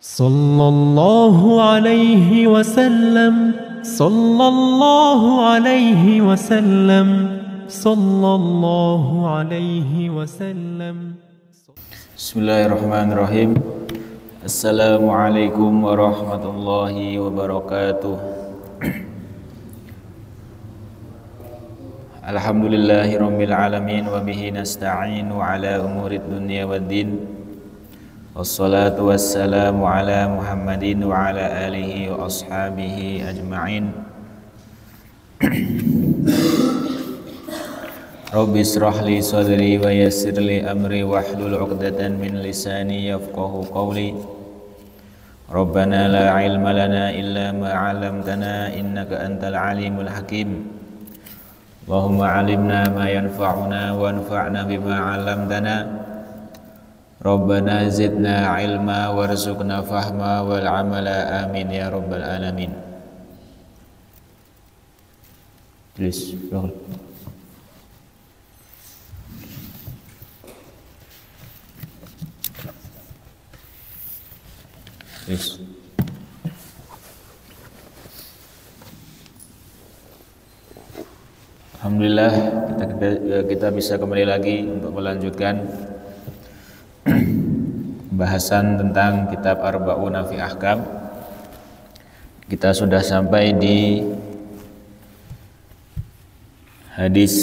صلى الله عليه وسلم صلى الله عليه وسلم صلى الله عليه وسلم. Bismillahirrahmanirrahim. Assalamualaikum warahmatullahi wabarakatuh. Alhamdulillahirabbil alamin wa bihi nasta'inu ala umurid dunya waddin. Wassalatu wassalamu ala Muhammadin wa ala alihi wa ashabihi ajma'in. Rabbi israh li sadri wa yassir li amri wahlul 'uqdatan min lisani yafqahu qawli. Rabbana la ilma lana illa ma 'allamtana innaka antal alimul hakim. Allahumma 'allimna ma yanfa'una wanfa'na bima 'allamtana. Rabbana zidna ilma warzuqna fahma wal amala amin ya rabbal alamin. Tulis. Tulis. Alhamdulillah kita bisa kembali lagi untuk melanjutkan bahasan tentang kitab Arba'una fi Ahkam. Kita sudah sampai di hadis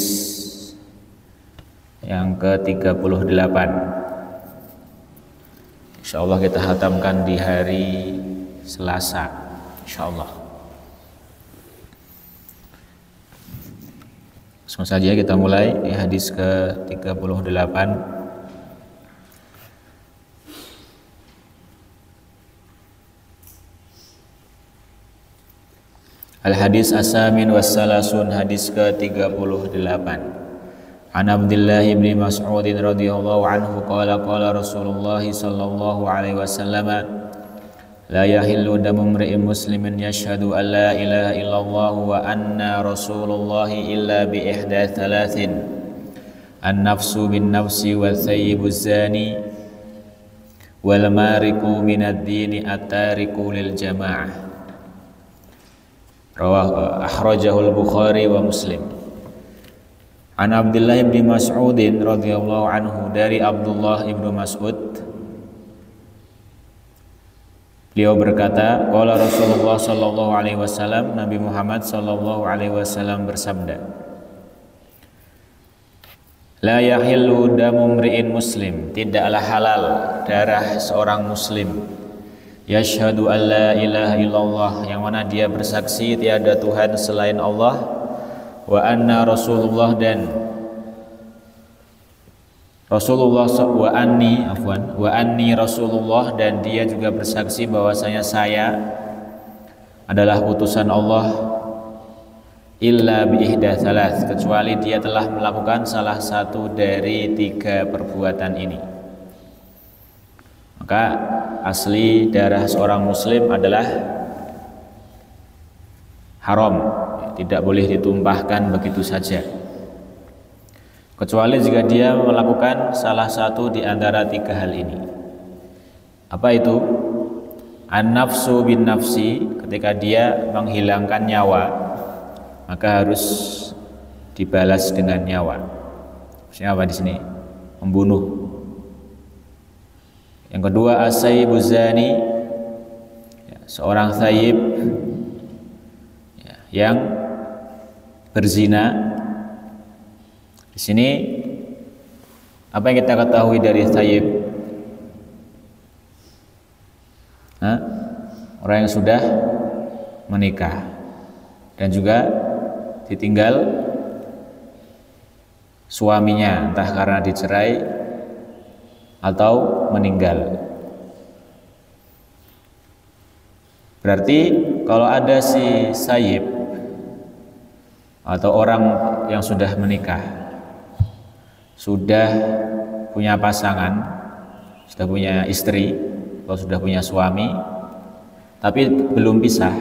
yang ke-38. Insyaallah kita khatamkan di hari Selasa, insyaallah. Langsung saja kita mulai di hadis ke-38. Al-hadis as-samin was-salasun, hadis ke-38. An Abdullah bin Mas'ud radhiyallahu anhu qala qala Rasulullah sallallahu alaihi wasallam la yahillu damu imri'in muslimin yashhadu an la ilaha illallah wa anna Rasulullah illa bi ihda thalathin an-nafsu bin nafsi wal thayyibu zani wal mariku minad dini at-tariku lil jamaah. Akhrajahul Bukhari wa Muslim. An Abdullah bin Mas'ud radhiyallahu anhu, dari Abdullah ibnu Mas'ud, beliau berkata, qala Rasulullah sallallahu alaihi wasallam, Nabi Muhammad sallallahu alaihi wasallam bersabda, la yahillu damu imri'in muslim, tidaklah halal darah seorang muslim, yashhadu an la ilaha illallah, yang mana dia bersaksi tiada Tuhan selain Allah, wa anna Rasulullah, dan Rasulullah wa anni Rasulullah, dan dia juga bersaksi bahwasanya saya adalah utusan Allah, illa bi ihda thalath, kecuali dia telah melakukan salah satu dari 3 perbuatan ini. Maka asli darah seorang muslim adalah haram, tidak boleh ditumpahkan begitu saja, kecuali jika dia melakukan salah satu di antara 3 hal ini. Apa itu? An-nafsu bin nafsi, ketika dia menghilangkan nyawa maka harus dibalas dengan nyawa. Maksudnya apa di sini? Membunuh. Yang kedua, as-sayyibu zani, seorang thayyib yang berzina. Di sini apa yang kita ketahui dari thayyib? Orang yang sudah menikah dan juga ditinggal suaminya, entah karena dicerai atau meninggal. Berarti kalau ada si sayyib atau orang yang sudah menikah, sudah punya pasangan, sudah punya istri atau sudah punya suami, tapi belum pisah,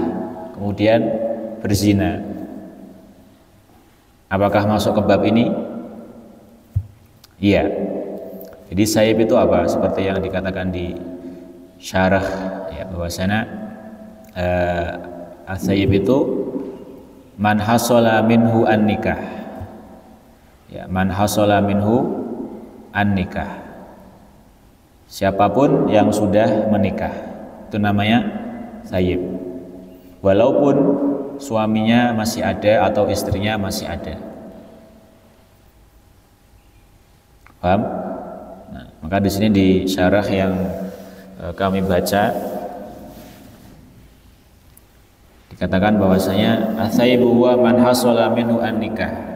kemudian berzina, apakah masuk ke bab ini? Iya. Jadi sayyib itu apa? Seperti yang dikatakan di syarah ya, bahwasanya as-sayyib itu man hasala minhu an-nikah. Ya, man hasala minhu an-nikah. Siapapun yang sudah menikah itu namanya sayyib. Walaupun suaminya masih ada atau istrinya masih ada. Paham? Nah, maka di sini di syarah yang kami baca dikatakan bahwasanya as-sayyibu huwa man hasala minhu an-nikah.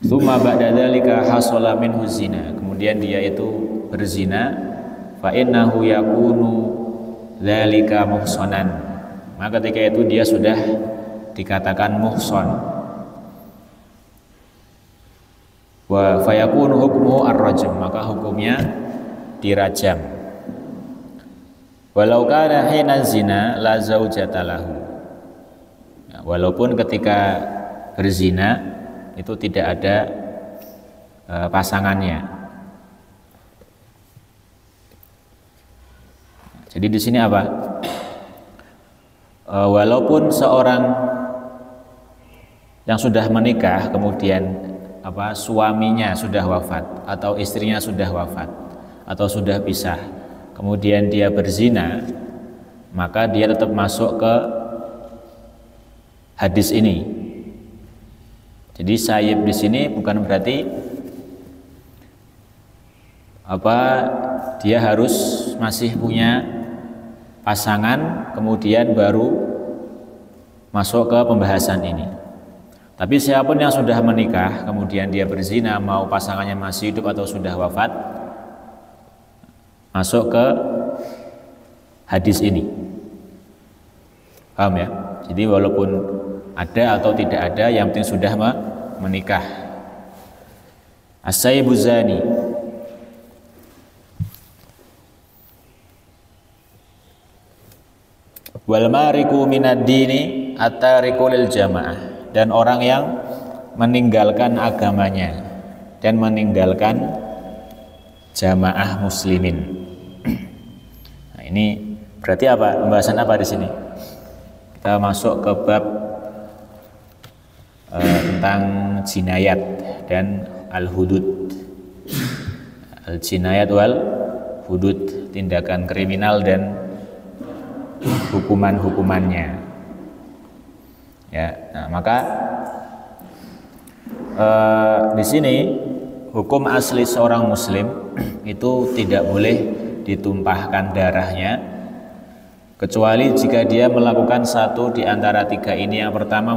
Tsumma ba'da dzalika hasala minhu zina. Kemudian dia itu berzina, fa innahu yakunu dzalika muhsanan. Maka ketika itu dia sudah dikatakan muhsan. Wa fayakunu hukmuhu ar-rajm, maka hukumnya dirajam. Walau kana hina zina la zaujata lahu. Ya, walaupun ketika berzina itu tidak ada pasangannya. Jadi di sini apa? Walaupun seorang yang sudah menikah kemudian suaminya sudah wafat atau istrinya sudah wafat atau sudah pisah, kemudian dia berzina, maka dia tetap masuk ke hadis ini. Jadi sayyib di sini bukan berarti dia harus masih punya pasangan kemudian baru masuk ke pembahasan ini. Tapi siapapun yang sudah menikah kemudian dia berzina, mau pasangannya masih hidup atau sudah wafat, masuk ke hadis ini. Paham ya? Jadi walaupun ada atau tidak ada, yang penting sudah menikah. As-sayyibu zani. Wal mariku minad dini at-tariku lil jamaah. Dan orang yang meninggalkan agamanya dan meninggalkan jamaah muslimin. Nah, ini berarti apa? Pembahasan apa di sini? Kita masuk ke bab tentang jinayat dan al-hudud. Al-jinayat wal hudud, tindakan kriminal dan hukuman-hukumannya. Ya, nah maka di sini hukum asli seorang muslim itu tidak boleh ditumpahkan darahnya kecuali jika dia melakukan satu di antara tiga ini. Yang pertama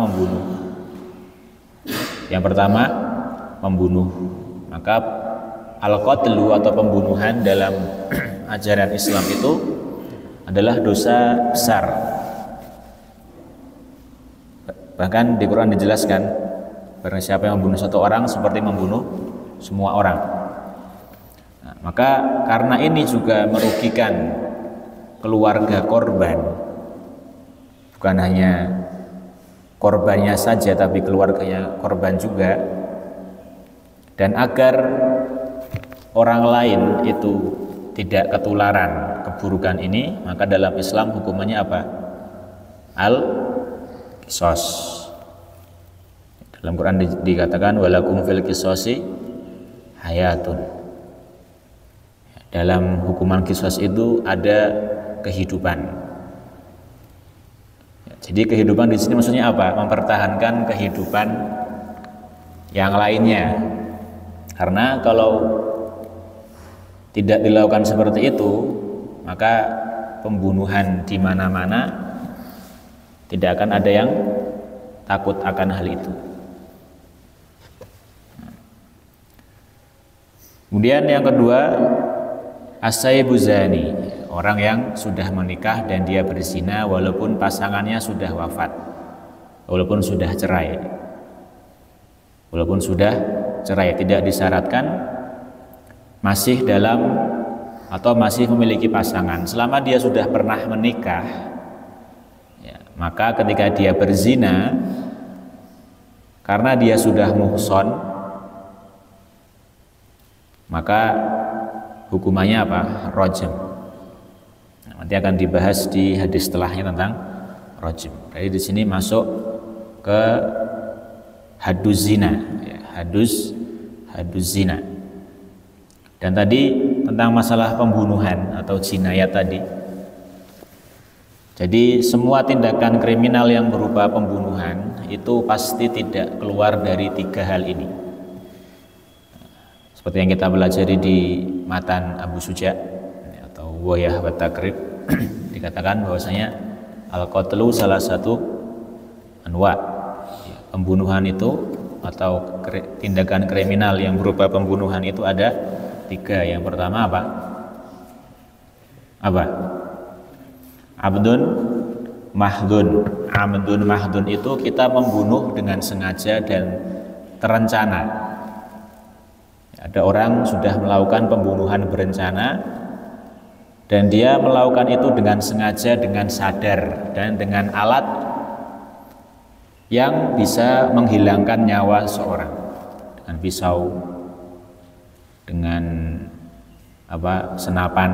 membunuh. Maka al-qatlu atau pembunuhan dalam ajaran Islam itu adalah dosa besar. Bahkan di Quran dijelaskan, barang siapa yang membunuh satu orang seperti membunuh semua orang. Nah, maka karena ini juga merugikan keluarga korban, bukan hanya korbannya saja tapi keluarganya korban juga, dan agar orang lain itu tidak ketularan keburukan ini, maka dalam Islam hukumannya apa? Al-qisas. Dalam Quran dikatakan walakum fil qisasi hayatun. Dalam hukuman qisas itu ada kehidupan. Jadi kehidupan di sini maksudnya apa? Mempertahankan kehidupan yang lainnya. Karena kalau tidak dilakukan seperti itu, maka pembunuhan di mana-mana, tidak akan ada yang takut akan hal itu. Kemudian yang kedua, as-sayyibu zani, orang yang sudah menikah dan dia berzina walaupun pasangannya sudah wafat, walaupun sudah cerai. Walaupun sudah cerai, tidak disyaratkan masih dalam atau masih memiliki pasangan. Selama dia sudah pernah menikah, ya, maka ketika dia berzina, karena dia sudah muhson, maka hukumannya apa? Rajam. Nanti akan dibahas di hadis setelahnya tentang rajam. Jadi di sini masuk ke haduz zina, ya, haduz zina. Dan tadi tentang masalah pembunuhan atau jinayat tadi. Jadi semua tindakan kriminal yang berupa pembunuhan itu pasti tidak keluar dari 3 hal ini. Seperti yang kita pelajari di matan Abu Suja atau Wayah wa Takrib, dikatakan bahwasanya al-qatlu salah satu anwa. Pembunuhan itu atau tindakan kriminal yang berupa pembunuhan itu ada 3. Yang pertama apa? Abdun mahdun. Abdun mahdun itu kita membunuh dengan sengaja dan terencana. Ada orang sudah melakukan pembunuhan berencana dan dia melakukan itu dengan sengaja, dengan sadar dan dengan alat yang bisa menghilangkan nyawa seorang, dengan pisau, dengan senapan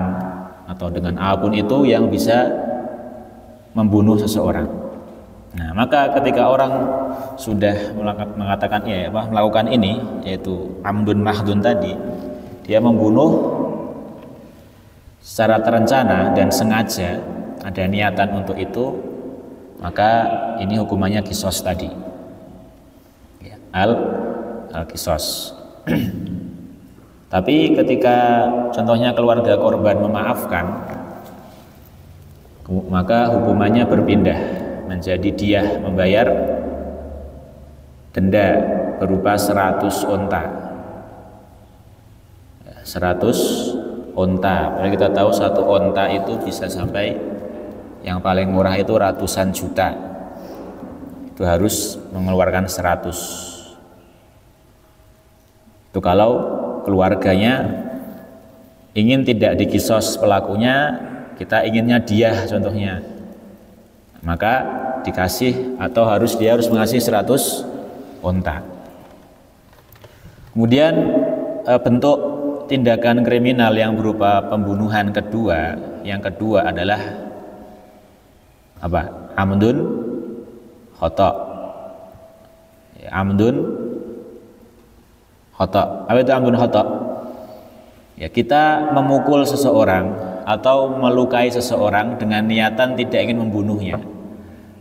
atau dengan apapun itu yang bisa membunuh seseorang. Nah, maka ketika orang sudah mengatakan melakukan ini, yaitu amdun mahdun tadi, dia membunuh secara terencana dan sengaja, ada niatan untuk itu, maka ini hukumannya kisos tadi, ya, al-kisos. Tapi ketika contohnya keluarga korban memaafkan, maka hukumannya berpindah menjadi dia membayar denda berupa 100 onta. 100 onta. Padahal kita tahu 1 onta itu bisa sampai yang paling murah itu ratusan juta. Itu harus mengeluarkan 100. Itu kalau keluarganya ingin tidak dikisos pelakunya, kita inginnya dia contohnya, maka dikasih atau dia harus mengasih 100 onta. Kemudian bentuk tindakan kriminal yang berupa pembunuhan yang kedua adalah amdun khata. Amdun khata. Apa itu amdun khata? Ya, kita memukul seseorang atau melukai seseorang dengan niatan tidak ingin membunuhnya,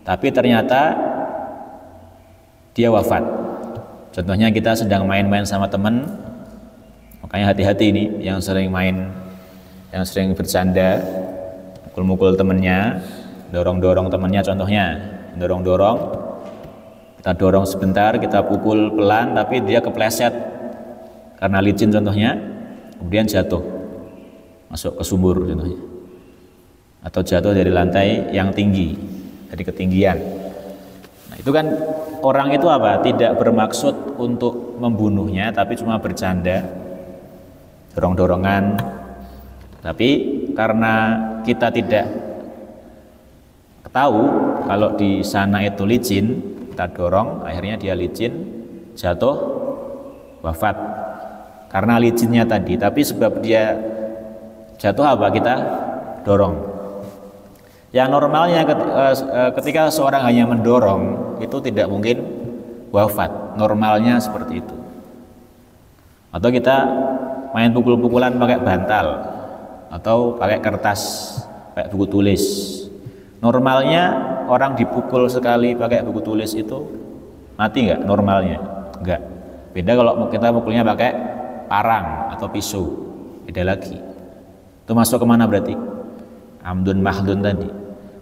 tapi ternyata dia wafat. Contohnya kita sedang main-main sama teman, makanya hati-hati ini yang sering bercanda, mukul-mukul temennya, dorong-dorong temennya, contohnya dorong-dorong, kita dorong sebentar, kita pukul pelan, tapi dia kepleset karena licin contohnya, kemudian jatuh masuk ke sumur contohnya, atau jatuh dari lantai yang tinggi, dari ketinggian. Nah, itu kan orang itu tidak bermaksud untuk membunuhnya, tapi cuma bercanda, dorong-dorongan. Tapi karena kita tidak tahu kalau di sana itu licin, kita dorong, akhirnya dia licin, jatuh, wafat karena licinnya tadi. Tapi sebab dia jatuh kita dorong. Yang normalnya ketika seorang hanya mendorong itu tidak mungkin wafat. Normalnya seperti itu. Atau kita main pukul-pukulan pakai bantal atau pakai kertas, pakai buku tulis. Normalnya orang dipukul sekali pakai buku tulis itu mati nggak? Normalnya nggak. Beda kalau kita pukulnya pakai parang atau pisau, beda lagi. Itu masuk kemana berarti? Amdun mahdun tadi.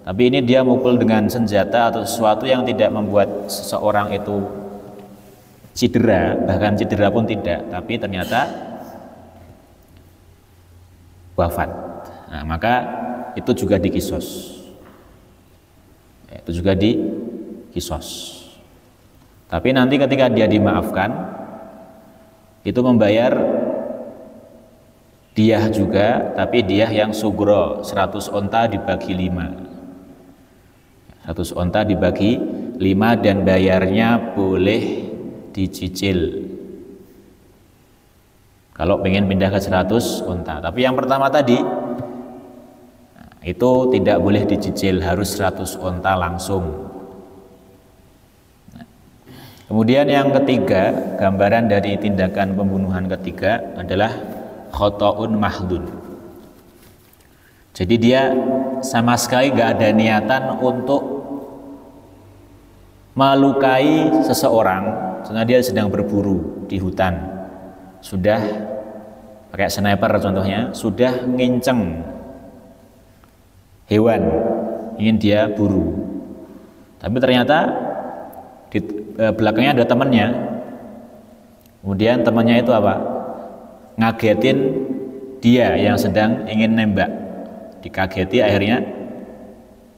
Tapi ini dia mukul dengan senjata atau sesuatu yang tidak membuat seseorang itu cedera, bahkan cedera pun tidak, tapi ternyata wafat. Nah, maka itu juga dikisos. Itu juga dikisos. Tapi nanti ketika dia dimaafkan, itu membayar diah juga, tapi diah yang sugro, 100 onta dibagi 5. 100 onta dibagi 5 dan bayarnya boleh dicicil. kalau pengen pindah ke 100 unta. Tapi yang pertama tadi itu tidak boleh dicicil, harus 100 unta langsung. Kemudian yang ketiga, gambaran dari tindakan pembunuhan ketiga adalah khotoun mahdun. Jadi dia sama sekali gak ada niatan untuk melukai seseorang. Karena dia sedang berburu di hutan, sudah pakai sniper contohnya, sudah nginceng hewan, ingin dia buru. Tapi ternyata di belakangnya ada temannya. Kemudian temannya itu apa? Ngagetin dia yang sedang ingin nembak. Dikageti, akhirnya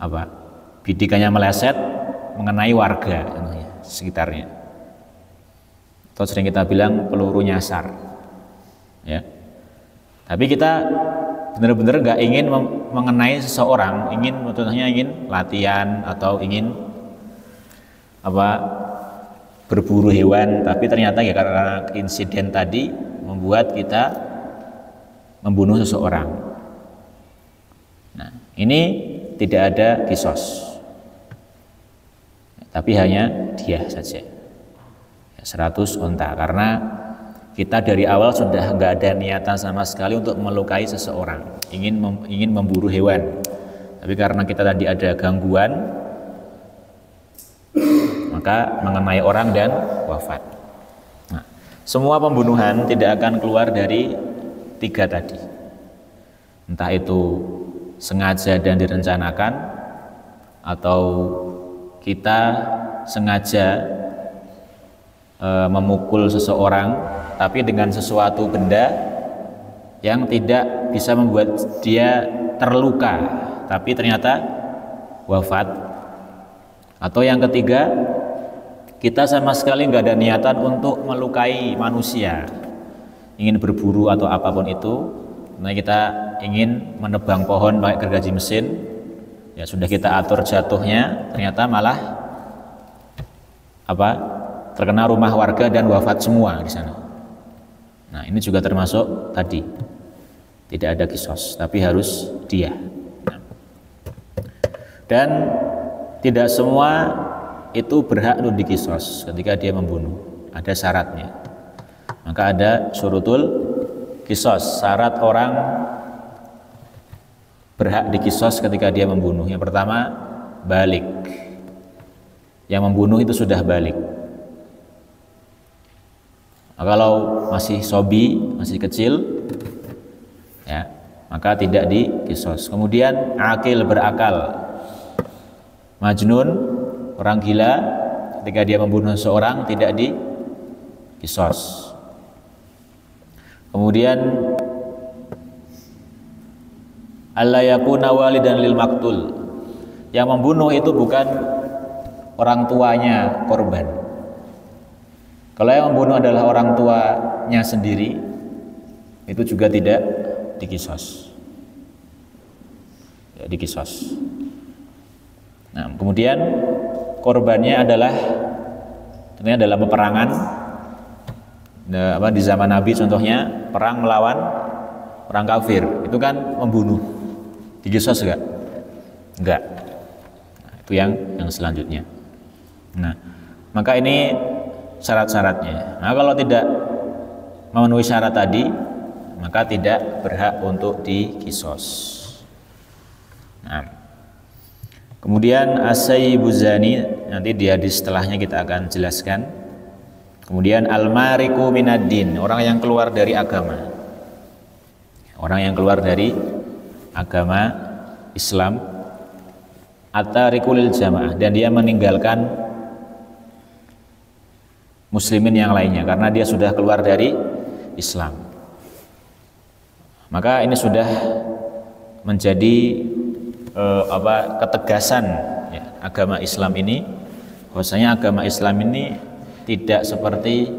apa? Bidikannya meleset mengenai warga sekitarnya. Atau sering kita bilang peluru nyasar, ya. Tapi kita benar-benar nggak ingin mengenai seseorang, contohnya ingin latihan atau ingin apa, berburu hewan, tapi ternyata ya karena insiden tadi membuat kita membunuh seseorang. Nah, ini tidak ada kisos, tapi hanya dia saja. 100 unta, karena kita dari awal sudah nggak ada niatan sama sekali untuk melukai seseorang, ingin memburu hewan. Tapi karena kita tadi ada gangguan, maka mengenai orang dan wafat. Nah, semua pembunuhan tidak akan keluar dari 3 tadi. Entah itu sengaja dan direncanakan, atau kita sengaja memukul seseorang tapi dengan sesuatu benda yang tidak bisa membuat dia terluka tapi ternyata wafat. Atau yang ketiga, kita sama sekali nggak ada niatan untuk melukai manusia, ingin berburu atau apapun itu. Nah, kita ingin menebang pohon pakai gergaji mesin, ya sudah kita atur jatuhnya, ternyata malah apa? Terkena rumah warga dan wafat semua di sana. Nah, ini juga termasuk tadi, tidak ada kisos, tapi harus dia. Dan tidak semua itu berhak untuk dikisos ketika dia membunuh. Ada syaratnya. Maka ada syurutul kisos, syarat orang berhak dikisos ketika dia membunuh. Yang pertama, balik. Yang membunuh itu sudah balik. Kalau masih sobi, masih kecil, ya, maka tidak dikisos. Kemudian akil, berakal. Majnun, orang gila, ketika dia membunuh seorang tidak dikisos. Kemudian alla yakuna walidan lil maktul. Yang membunuh itu bukan orang tuanya korban. Kalau yang membunuh adalah orang tuanya sendiri, itu juga tidak dikisos. Ya, dikisos. Nah, kemudian korbannya adalah tentunya dalam peperangan. Di zaman Nabi contohnya perang melawan orang kafir, itu kan membunuh. Dikisos enggak? Enggak. Nah, itu yang selanjutnya. Nah, maka ini syarat-syaratnya. Nah, kalau tidak memenuhi syarat tadi, maka tidak berhak untuk dikisos. Nah, kemudian as-sayyibu zani, nanti di hadis setelahnya kita akan jelaskan. Kemudian al-mariku minaddin, orang yang keluar dari agama. Orang yang keluar dari agama Islam, at-tariku lil jamaah, dan dia meninggalkan muslimin yang lainnya karena dia sudah keluar dari Islam. Maka ini sudah menjadi ketegasan, ya, agama Islam ini, bahwasanya agama Islam ini tidak seperti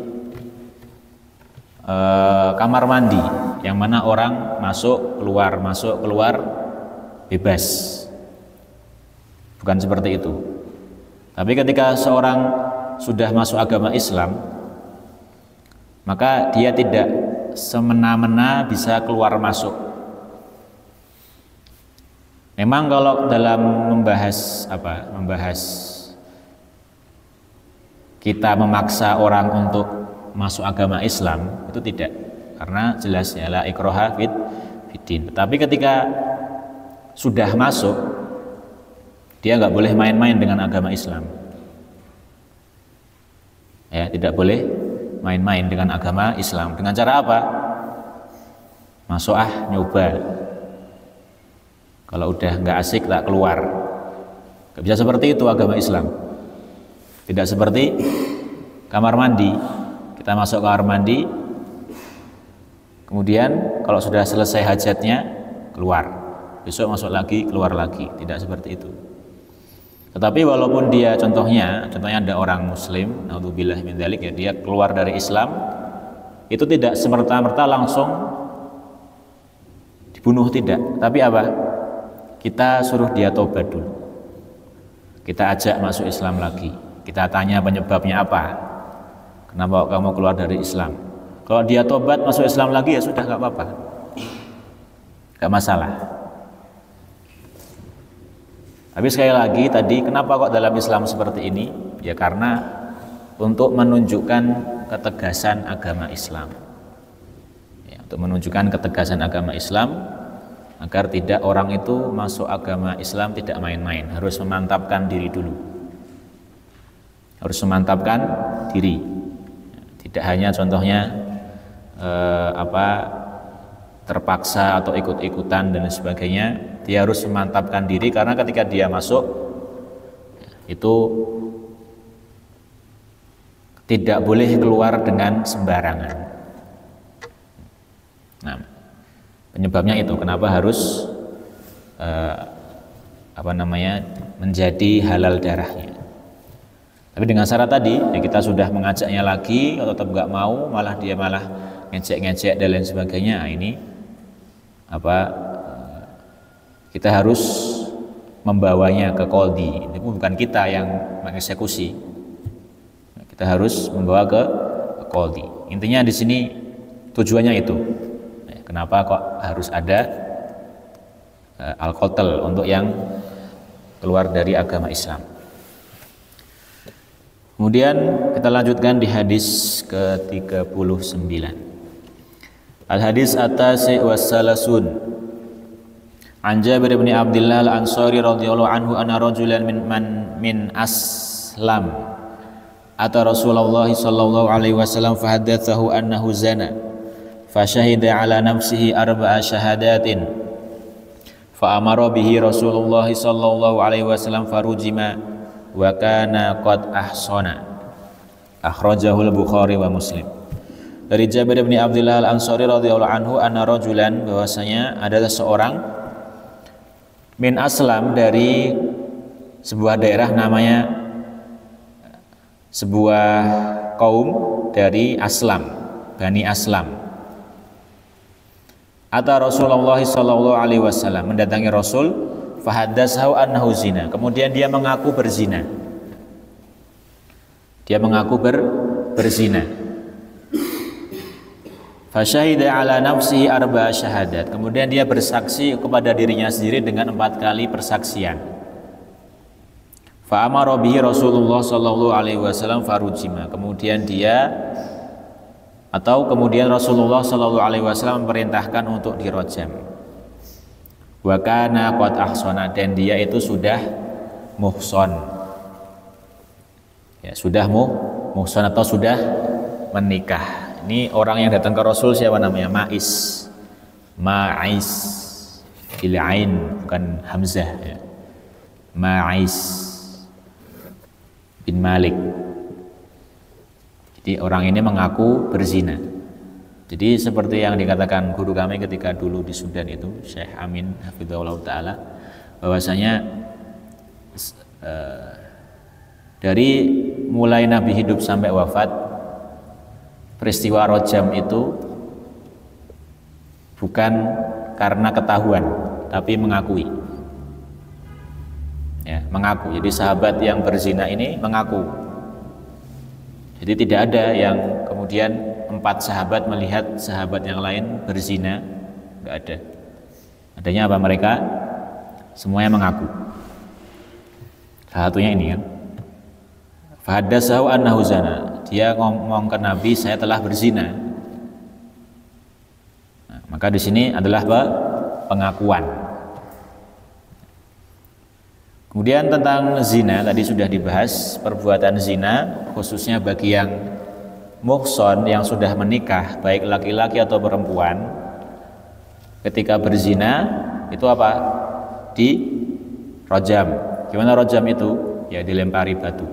kamar mandi yang mana orang masuk keluar bebas. Bukan seperti itu. Tapi ketika seorang sudah masuk agama Islam, maka dia tidak semena-mena bisa keluar masuk. Memang kalau dalam membahas kita memaksa orang untuk masuk agama Islam itu tidak, karena jelas ya la ikraha fiddin. Tapi ketika sudah masuk, dia nggak boleh main-main dengan agama Islam. Ya, tidak boleh main-main dengan agama Islam. Dengan cara apa? Masuk nyoba. Kalau udah nggak asik tak keluar. Gak bisa seperti itu agama Islam. Tidak seperti kamar mandi. Kita masuk kamar mandi, kemudian kalau sudah selesai hajatnya keluar. Besok masuk lagi, keluar lagi. Tidak seperti itu. Tetapi walaupun dia contohnya ada orang Muslim, naudzubillah min dzalik, ya, dia keluar dari Islam, itu tidak semerta-merta langsung dibunuh, tidak. Tapi apa? Kita suruh dia tobat dulu. Kita ajak masuk Islam lagi. Kita tanya penyebabnya apa? Kenapa kamu keluar dari Islam? Kalau dia tobat masuk Islam lagi, ya sudah, nggak apa-apa, nggak masalah. Tapi sekali lagi tadi, kenapa kok dalam Islam seperti ini? Ya karena untuk menunjukkan ketegasan agama Islam. Ya, untuk menunjukkan ketegasan agama Islam, agar tidak orang itu masuk agama Islam tidak main-main, harus memantapkan diri dulu. Harus memantapkan diri. Tidak hanya contohnya terpaksa atau ikut-ikutan dan sebagainya. Dia harus memantapkan diri, karena ketika dia masuk itu tidak boleh keluar dengan sembarangan. Nah, penyebabnya itu kenapa harus menjadi halal darahnya. Tapi dengan syarat tadi, ya kita sudah mengajaknya lagi, atau tetap nggak mau, malah dia ngecek-ngecek dan lain sebagainya. Nah, ini kita harus membawanya ke qadhi. Itu bukan kita yang mengeksekusi. Kita harus membawa ke qadhi. Intinya di sini tujuannya itu. Kenapa kok harus ada al-qatl untuk yang keluar dari agama Islam. Kemudian kita lanjutkan di hadis ke-39. Al-hadis at-tasi' was-salasun. An Jabir bin Abdullah al-Ansari radhiyallahu anhu anna rajulan min Aslam ata Rasulullah sallallahu alaihi wasallam fahaddatsahu annahu zana fashahida ala nafsihi arba'a syahadatin fa amara bihi Rasulullah sallallahu alaihi wasallam farujima wa kana qad ahsana. Akhrajahul Bukhari wa Muslim. Dari Jabir bin Abdullah al-Ansari radhiyallahu anhu anna rajulan, bahwasanya adalah seorang min Aslam, dari sebuah daerah, namanya sebuah kaum dari Aslam, Bani Aslam. Ata Rasulullah sallallahu alaihi wasallam, mendatangi Rasul, fahaddatsahu annahu zina, kemudian dia mengaku berzina. Dia mengaku berzina. Fasyahida ala nafsihi arba'a syahadat, kemudian dia bersaksi kepada dirinya sendiri dengan 4 kali persaksian. Fa amara bihi Rasulullah sallallahu alaihi wasallam farujima, kemudian Rasulullah sallallahu alaihi wasallam memerintahkan untuk dirojam. Wa kana qad ahsana, dan dia itu sudah muhson. Ya, sudah muhson atau sudah menikah. Ini orang yang datang ke Rasul siapa namanya? Ma'is bil ain, bukan hamzah ya. Ma'is bin Malik. Jadi orang ini mengaku berzina. Jadi seperti yang dikatakan guru kami ketika dulu di Sudan itu, Syekh Amin hafizahullah taala, bahwasanya dari mulai Nabi hidup sampai wafat, peristiwa rojam itu bukan karena ketahuan, tapi mengakui. Ya, mengaku. Jadi sahabat yang berzina ini mengaku. Jadi tidak ada yang kemudian 4 sahabat melihat sahabat yang lain berzina, nggak ada. Adanya apa? Mereka semuanya mengaku. Salah satunya ini kan. Fahaddatsahu annahu zana. Dia ngomong ke Nabi, saya telah berzina. Nah, maka di sini adalah pengakuan. Kemudian tentang zina tadi sudah dibahas, perbuatan zina khususnya bagi yang muhson, yang sudah menikah, baik laki-laki atau perempuan, ketika berzina itu apa? Di rojam. Gimana rojam itu? Ya dilempari batu.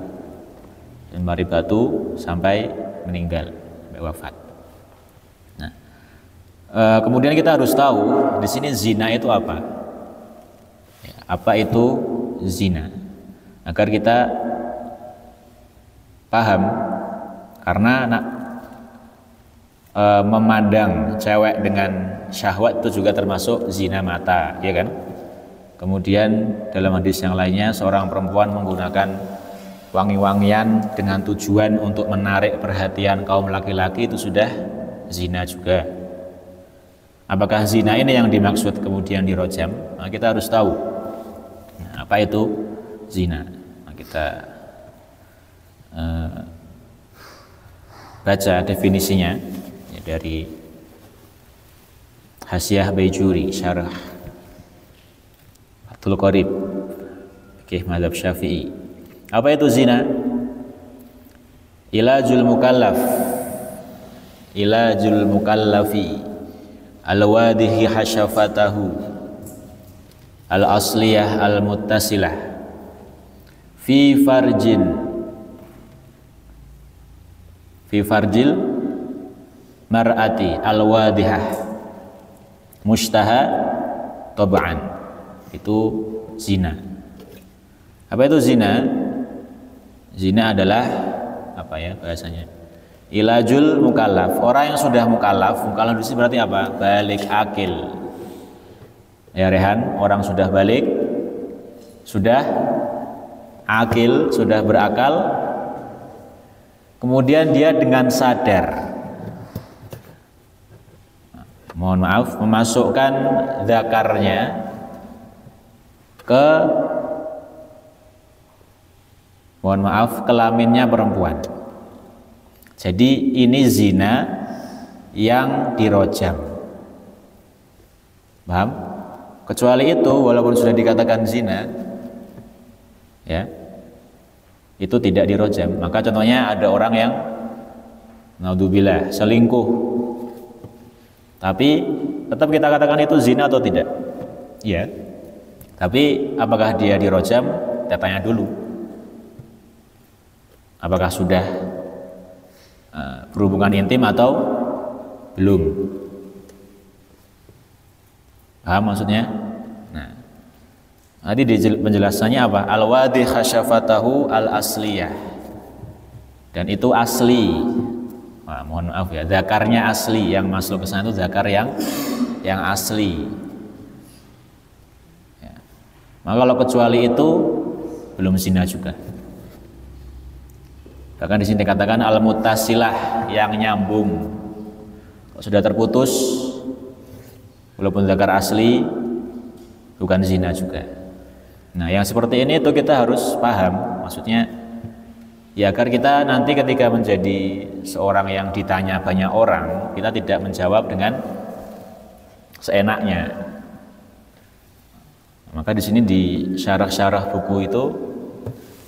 Dilempari batu sampai meninggal, sampai wafat. Nah, kemudian kita harus tahu di sini zina itu apa? Ya, apa itu zina? Agar kita paham, karena memandang cewek dengan syahwat itu juga termasuk zina mata, ya kan? Kemudian dalam hadis yang lainnya, seorang perempuan menggunakan wangi-wangian dengan tujuan untuk menarik perhatian kaum laki-laki, itu sudah zina juga. Apakah zina ini yang dimaksud kemudian dirojam? Nah, kita harus tahu apa itu zina. Nah, kita baca definisinya ya, dari Hasyiah Baijuri Syarah Fathul Qorib fikih mazhab Syafi'i. Apa itu zina? Ilajul mukallafi al-wadihi hasyafatahu al-asliyah al-muttasilah fi farjil mar'ati al-wadihah mushtaha tab'an. Itu zina. Apa itu zina? Zina adalah apa ya bahasanya? Ilajul mukallaf. Orang yang sudah mukallaf di sini berarti apa? Balik akil. Ya Rehan, orang sudah balik, sudah akil, sudah berakal, kemudian dia dengan sadar, mohon maaf, memasukkan zakarnya ke, mohon maaf, kelaminnya perempuan. Jadi ini zina yang dirojam. Paham? Kecuali itu, walaupun sudah dikatakan zina, ya, itu tidak dirojam. Maka contohnya ada orang yang naudzubillah selingkuh, tapi tetap kita katakan itu zina atau tidak? Ya. Tapi apakah dia dirojam? Kita tanya dulu. Apakah sudah berhubungan intim atau belum? Paham maksudnya? Nah, tadi di penjelasannya apa? Al-wadi khasyafatahu al-asliyah. Dan itu asli. Wah, mohon maaf ya, zakarnya asli, yang masuk ke sana itu zakar yang asli. Ya. Maka kalau kecuali itu belum zina juga. Bahkan di sini dikatakan al-muttasilah, yang nyambung. Kalau sudah terputus, walaupun zakar asli, bukan zina juga. Nah, yang seperti ini itu kita harus paham, maksudnya ya agar kita nanti ketika menjadi seorang yang ditanya banyak orang, kita tidak menjawab dengan seenaknya. Maka di sini di syarah-syarah buku itu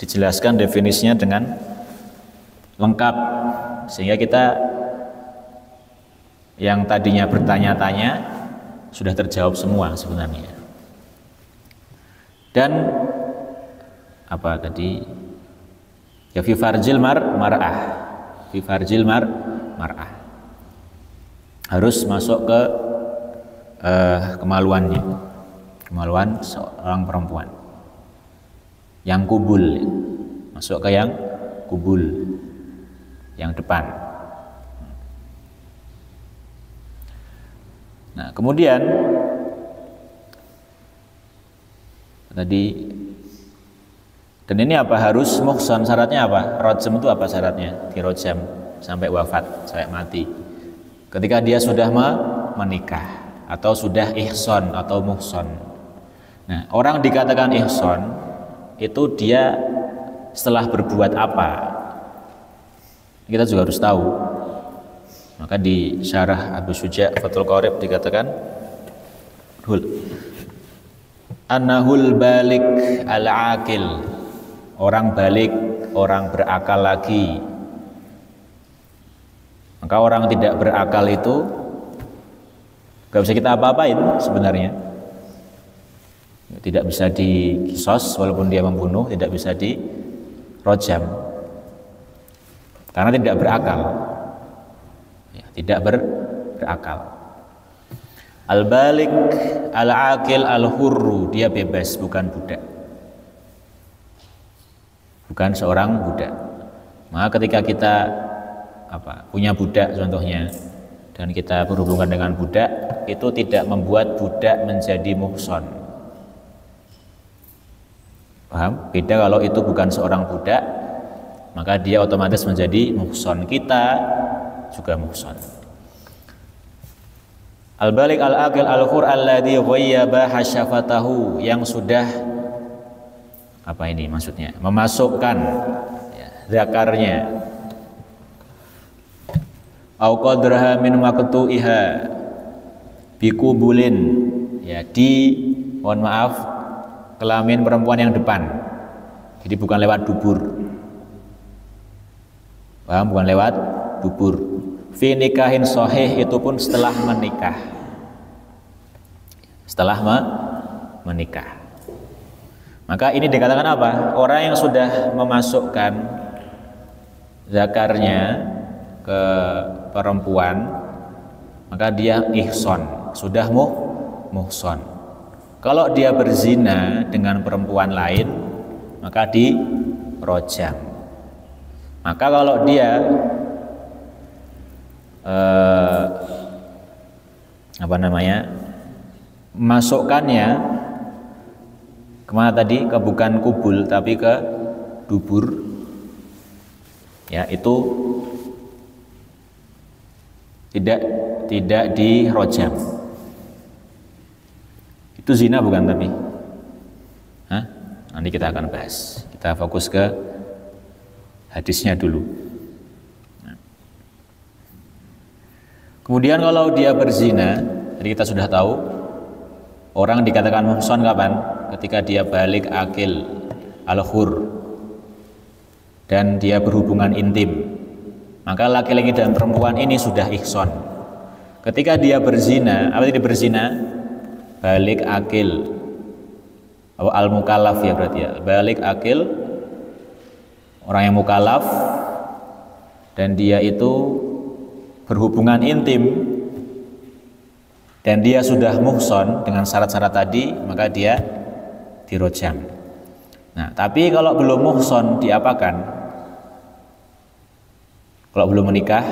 dijelaskan definisinya dengan lengkap, sehingga kita yang tadinya bertanya-tanya sudah terjawab semua sebenarnya. Dan apa tadi? Ya fi farjil mar'ah. Fi farjil mar'ah. Harus masuk ke kemaluannya. Kemaluan seorang perempuan. Yang kubul. Masuk ke yang kubul. Yang depan. Nah, kemudian tadi, dan ini apa? Harus muhsan, syaratnya apa? Rojam itu apa syaratnya? Dirojam sampai wafat, sampai mati. ketika dia sudah menikah atau sudah ihsan atau muhsan. Nah, orang dikatakan ihsan itu dia setelah berbuat apa? Kita juga harus tahu. Maka di syarah Abu Syuja' Fathul Qorib dikatakan annahul balik al-aqil, orang balik, orang berakal lagi. Maka orang tidak berakal itu gak bisa kita apa-apain sebenarnya. Tidak bisa dikisos walaupun dia membunuh, tidak bisa dirojam karena tidak berakal. Ya, tidak berakal. Al-balik, al-aqil, al-hurru, dia bebas, bukan budak. Bukan seorang budak. Maka ketika kita punya budak contohnya, dan kita berhubungan dengan budak, itu tidak membuat budak menjadi muhsan. Paham? Beda kalau itu bukan seorang budak, maka dia otomatis menjadi muhsan. Kita juga muhsan. Al-balik al-aqil al-hur alladhi ghayyaba hasyafatahu, yang sudah maksudnya memasukkan zakarnya, au qadraha min maqtu'iha biqubulin, mohon maaf, kelamin perempuan yang depan. Jadi bukan lewat dubur. Paham? Bukan lewat dubur. Fi nikahin sahih, itu pun setelah menikah. Setelah menikah. Maka ini dikatakan apa? Orang yang sudah memasukkan zakarnya ke perempuan, maka dia ihsan, sudah muhsan. Kalau dia berzina dengan perempuan lain, maka dirojam. Maka kalau dia masukkannya kemana tadi? Ke bukan kubul tapi ke dubur, ya, itu tidak dirojam. Itu zina bukan tapi? Nanti kita akan bahas. Kita fokus ke hadisnya dulu. Kemudian kalau dia berzina, jadi kita sudah tahu orang dikatakan muhsan kapan? Ketika dia balik akil al-hur dan dia berhubungan intim. Maka laki-laki dan perempuan ini sudah ihsan. Ketika dia berzina, apa itu berzina? Balik akil, al-mukallaf ya berarti ya. Balik akil, orang yang mukallaf, dan dia itu berhubungan intim dan dia sudah muhsan dengan syarat-syarat tadi, maka dia dirojam. Nah, tapi kalau belum muhsan diapakan? Kalau belum menikah,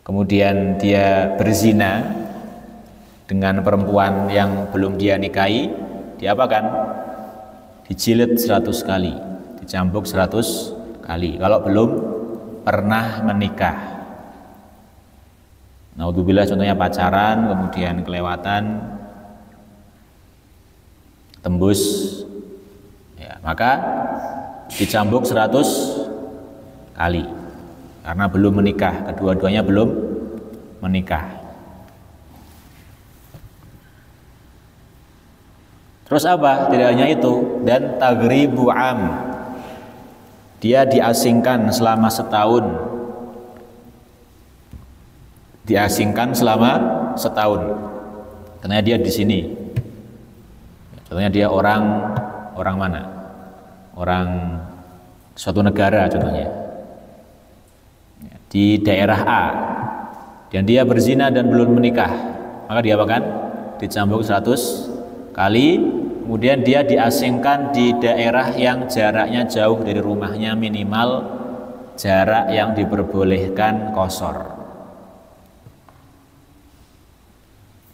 kemudian dia berzina dengan perempuan yang belum dia nikahi, diapakan? Dijilid 100 kali, dicambuk 100 kali kalau belum pernah menikah. Naudzubillah, contohnya pacaran kemudian kelewatan, tembus, ya, maka dicambuk 100 kali karena belum menikah, kedua-duanya belum menikah. Terus apa? Tidak hanya itu, dan taghribu am, dia diasingkan selama setahun. Diasingkan selama setahun. Karena dia di sini. Contohnya dia orang mana? Orang suatu negara contohnya. Di daerah A. Dan dia berzina dan belum menikah. Maka dia apakan? Dicambuk 100 kali, kemudian dia diasingkan di daerah yang jaraknya jauh dari rumahnya, minimal jarak yang diperbolehkan qashar.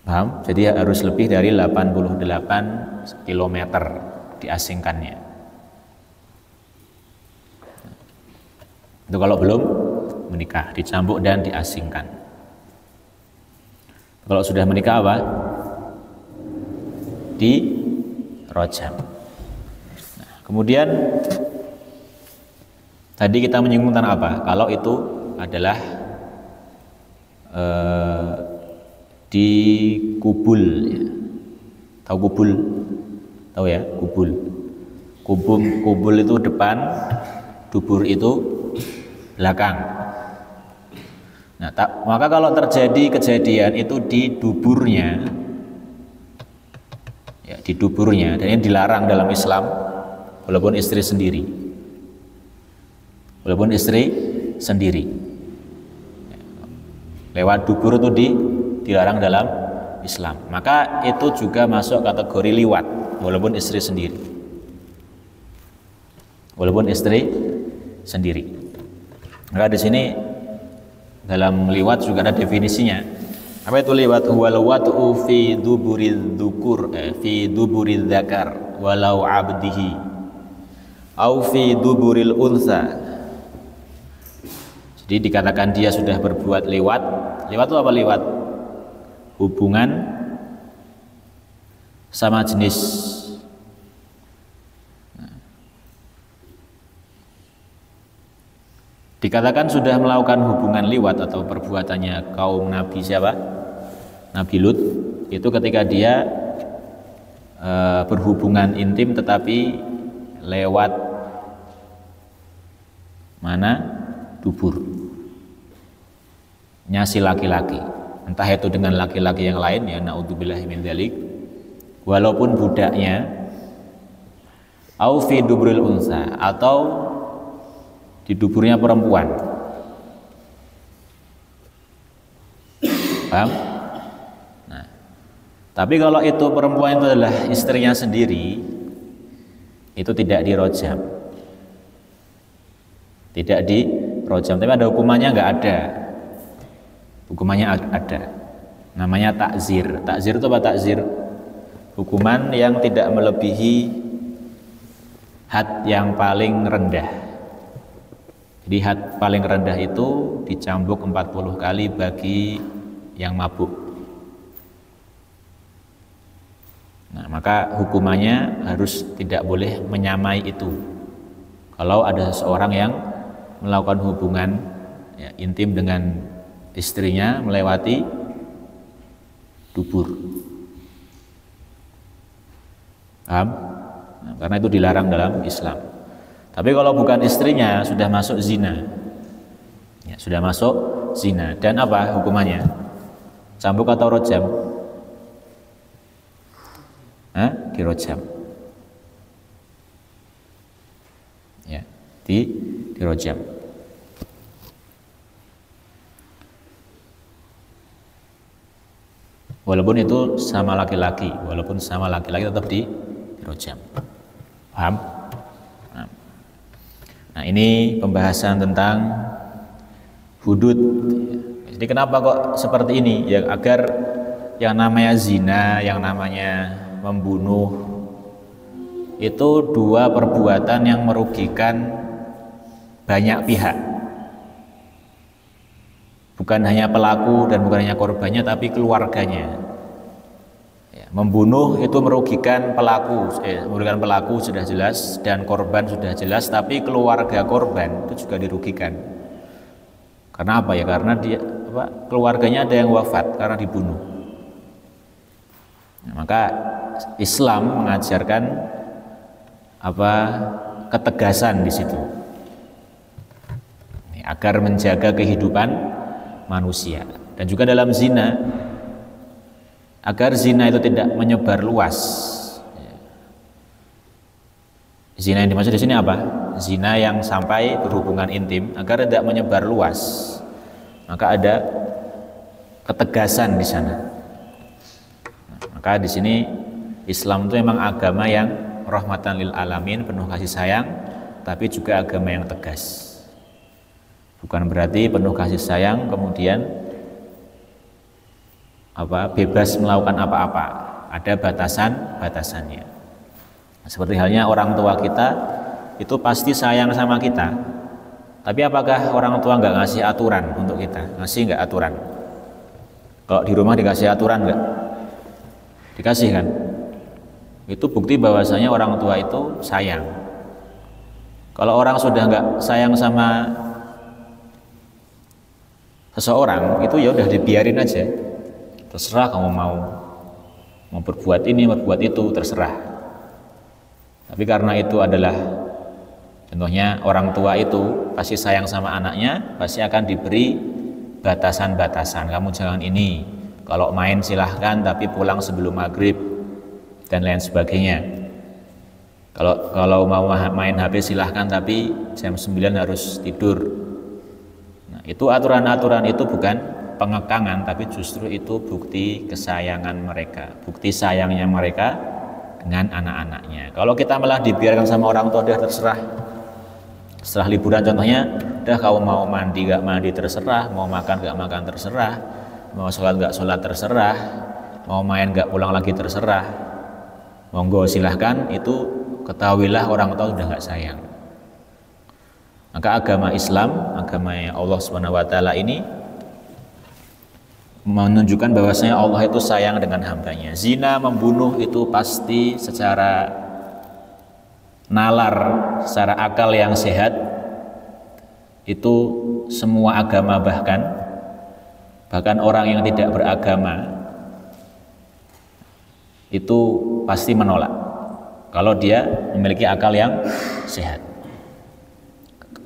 Paham? Jadi harus lebih dari 88 km diasingkannya. Itu kalau belum menikah, dicambuk dan diasingkan. Kalau sudah menikah apa? Dirojam. Nah, kemudian tadi kita menyinggung tentang apa? Kalau itu adalah dikubul, ya. Tahu kubul? Tahu ya, kubul. Kubul itu depan, dubur itu belakang. Nah, maka kalau terjadi kejadian itu di duburnya, ya, di duburnya, dan ini dilarang dalam Islam, walaupun istri sendiri, lewat dubur itu dilarang dalam Islam. Maka itu juga masuk kategori liwat, walaupun istri sendiri. Maka di sini dalam liwat juga ada definisinya. Apa itu liwat? Wal wat'u fi duburidz dzukur fi duburidz dzakar walau abdihi au fi duburil unsa. Jadi dikatakan dia sudah berbuat liwat. Liwat itu apa liwat? Hubungan sama jenis. Dikatakan sudah melakukan hubungan liwat atau perbuatannya kaum Nabi siapa? Nabi Lut, itu ketika dia berhubungan intim tetapi lewat mana? Dubur. Nyasi laki-laki. Entah itu dengan laki-laki yang lain, ya naudzubillahi min dzalik, walaupun budaknya, au fi dubril unsa, atau di duburnya perempuan. Paham? Nah, tapi kalau itu perempuan itu adalah istrinya sendiri, itu tidak dirojam. Tidak dirojam, tapi ada hukumannya? Nggak ada. Hukumannya ada. Namanya takzir. Takzir itu apa takzir? Hukuman yang tidak melebihi had yang paling rendah. Jadi had paling rendah itu dicambuk 40 kali bagi yang mabuk. Nah, maka hukumannya harus tidak boleh menyamai itu. Kalau ada seseorang yang melakukan hubungan, ya, intim dengan istrinya melewati dubur. Paham? Nah, karena itu dilarang dalam Islam. Tapi kalau bukan istrinya, sudah masuk zina, ya, sudah masuk zina. Dan apa hukumannya? Cambuk atau rojam? Dirojam. Ya, dirojam. Walaupun itu sama laki-laki, tetap dirojam. Paham? Nah, ini pembahasan tentang hudud. Jadi kenapa kok seperti ini? Ya agar yang namanya zina, yang namanya membunuh itu dua perbuatan yang merugikan banyak pihak. Bukan hanya pelaku dan bukan hanya korbannya, tapi keluarganya. Membunuh itu merugikan pelaku sudah jelas, dan korban sudah jelas, tapi keluarga korban itu juga dirugikan. Karena apa ya? Karena dia keluarganya ada yang wafat karena dibunuh. Nah, maka Islam mengajarkan ketegasan di situ, agar menjaga kehidupan manusia. Dan juga dalam zina, agar zina itu tidak menyebar luas. Zina yang dimaksud di sini apa? Zina yang sampai berhubungan intim, agar tidak menyebar luas. Maka ada ketegasan di sana. Maka di sini Islam itu memang agama yang rahmatan lil alamin, penuh kasih sayang, tapi juga agama yang tegas. Bukan berarti penuh kasih sayang kemudian bebas melakukan apa-apa. Ada batasannya. Seperti halnya orang tua kita itu pasti sayang sama kita, Tapi apakah orang tua nggak ngasih aturan untuk kita? Ngasih nggak aturan? Kalau di rumah dikasih aturan nggak? Dikasih kan? Itu bukti bahwasanya orang tua itu sayang. Kalau orang sudah nggak sayang sama seseorang, itu ya udah dibiarin aja. Terserah kamu mau berbuat ini, berbuat itu, terserah. Tapi karena itu adalah contohnya orang tua itu pasti sayang sama anaknya, pasti akan diberi batasan-batasan. Kamu jangan ini, kalau main silahkan tapi pulang sebelum maghrib dan lain sebagainya. Kalau mau main HP silahkan tapi jam 9 harus tidur. Nah, itu aturan-aturan itu bukan pengekangan, tapi justru itu bukti kesayangan mereka, bukti sayangnya mereka dengan anak-anaknya. Kalau kita malah dibiarkan sama orang tua, dia terserah. Setelah liburan contohnya, udah kamu mau mandi gak mandi terserah, mau makan gak makan terserah, mau sholat gak sholat terserah, mau main gak pulang lagi terserah, monggo silahkan. Itu ketahuilah orang tua sudah gak sayang. Maka agama Islam, agama Allah SWT ini menunjukkan bahwasanya Allah itu sayang dengan hambanya. Zina, membunuh itu pasti secara nalar, secara akal yang sehat, itu semua agama bahkan orang yang tidak beragama itu pasti menolak kalau dia memiliki akal yang sehat.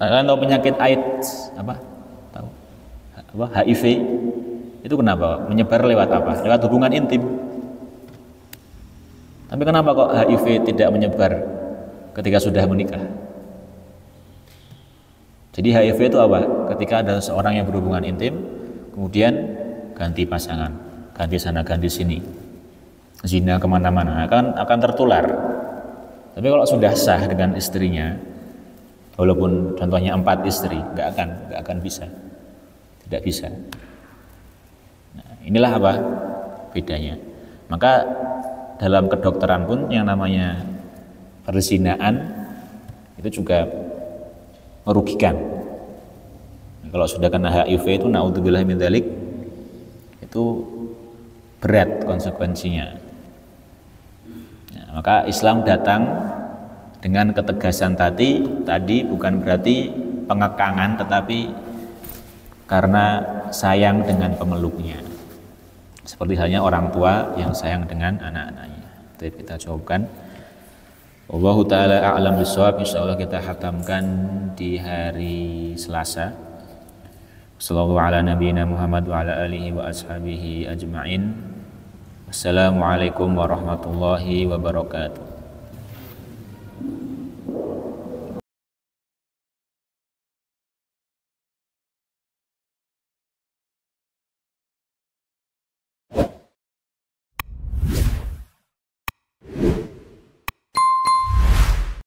Kalian tahu penyakit AIDS apa? Tahu? Apa? HIV itu kenapa? Menyebar lewat apa? Lewat hubungan intim. Tapi kenapa kok HIV tidak menyebar ketika sudah menikah? Jadi HIV itu apa? Ketika ada seorang yang berhubungan intim, kemudian ganti pasangan, ganti sana ganti sini, zina kemana-mana, akan tertular. Tapi kalau sudah sah dengan istrinya, walaupun contohnya 4 istri, nggak akan bisa, tidak bisa. Nah, inilah apa bedanya. Maka dalam kedokteran pun yang namanya perzinaan itu juga merugikan. Nah, kalau sudah kena HIV itu naudzubillah min dzalik, itu berat konsekuensinya. Nah, maka Islam datang dengan ketegasan tadi bukan berarti pengekangan, tetapi karena sayang dengan pemeluknya. Seperti halnya orang tua yang sayang dengan anak-anaknya. Jadi kita jawabkan. Wallahu ta'ala a'lam bishawab. Insyaallah kita hatamkan di hari Selasa. Sallallahu ala nabiyina Muhammad wa ala alihi wa ashabihi ajma'in. Wassalamualaikum warahmatullahi wabarakatuh.